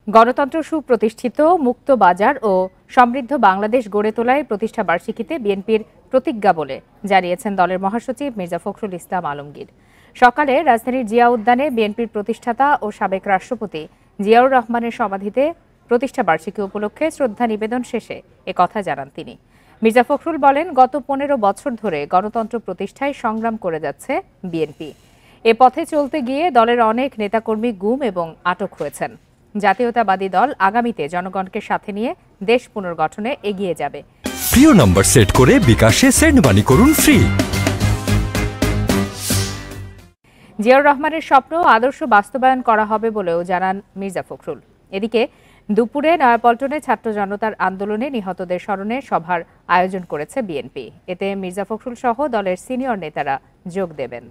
গণতন্ত্র সুপ্রতিষ্ঠিত, মুক্ত বাজার ও সমৃদ্ধ বাংলাদেশ গড়ে তোলায় প্রতিষ্ঠা বার্ষিকীতে বিএনপির প্রতিজ্ঞা বলে জানিয়েছেন দলের মহাসচিব মির্জা ফখরুল ইসলাম আলমগীর। সকালে রাজধানীর জিয়া উদ্যানে বিএনপির প্রতিষ্ঠাতা ও সাবেক রাষ্ট্রপতি জিয়াউর রহমানের সমাধিতে প্রতিষ্ঠা বার্ষিকী উপলক্ষে শ্রদ্ধা নিবেদন শেষে একথা জানান তিনি। মির্জা ফখরুল বলেন, গত 15 বছর ধরে গণতন্ত্র প্রতিষ্ঠায় সংগ্রাম করে যাচ্ছে বিএনপি। এ পথে চলতে গিয়ে দলের অনেক নেতাকর্মী গুম এবং আটক হয়েছেন। জাতীয়তাবাদী দল আগামীতে জনগণকে সাথে নিয়ে দেশ পুনর্গঠনে এগিয়ে যাবে। প্রিয় নম্বর সেট করে বিকাশে সেন্ড মানি করুন ফ্রি। জিয়াউর রহমানের স্বপ্ন আদর্শ বাস্তবায়ন করা হবে বলেও জানান মির্জা ফখরুল। এদিকে দুপুরে নয়াপল্টনে ছাত্র জনতার আন্দোলনে নিহতদের স্মরণে সভার আয়োজন করেছে বিএনপি। এতে মির্জা ফখরুল সহ দলের সিনিয়র নেতারা যোগ দেবেন।